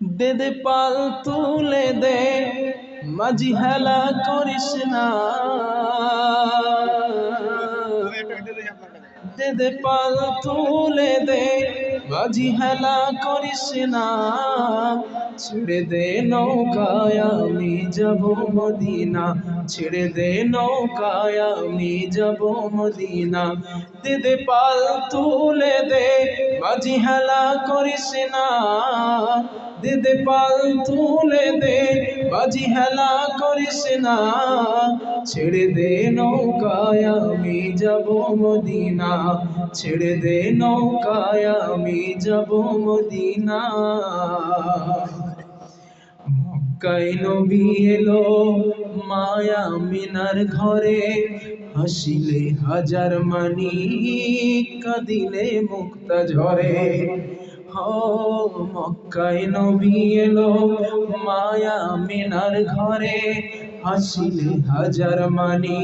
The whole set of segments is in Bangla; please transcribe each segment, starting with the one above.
দে দে পাল তুলে দে, মাঝি হেলা করিস না। দে দে পাল তুলে দে, মাঝি হেলা করিস না। ছেড়ে দে নৌকায় আমি যাব মদিনা, ছেড়ে দে নৌকায় আমি যাব মদিনা। দে দে পাল তুলে দে, মাঝি হেলা করিস না। দে দে পাল তুলে দে, মাঝি হেলা করিস না। ছেড়ে দে নৌকায় আমি যাব মদিনা, ছেড়ে দে নৌকায় আমি যাব মদিনা। মক্কায় নবী এলো মায়া মিনার ঘরে, হাসিলে হাজার মানি, কাঁদিলে মুক্তা ঝরে। মক্কায় নবী এলো মায়া মিনার ঘরে, হাসিলে হাজার মানি,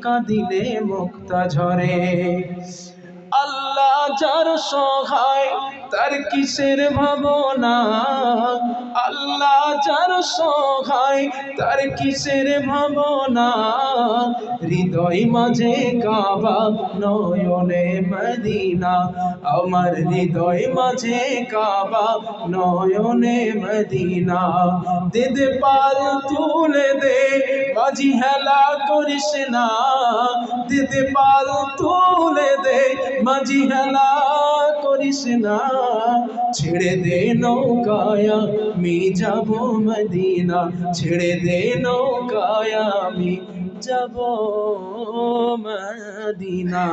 কাঁদিলে মুক্তা ঝরে। আল্লাহ যার সহায় তার কিসের ভাবনা, আল্লাহ যার সহায় তার কিসের ভাবনা। হৃদয় মাঝে কাবা নয়নে মদিনা, আমার হৃদয় মাঝে কাবা নয়নে মদিনা। দে দে পাল তুলে দে, মাঝি হেলা করিস না। দে দে পাল তুলে দে, মাঝি হেলা করিস না। ছেড়ে দে নৌকায় আমি যাব মদিনা, ছেড়ে দে নৌকায় আমি যাব মদিনা।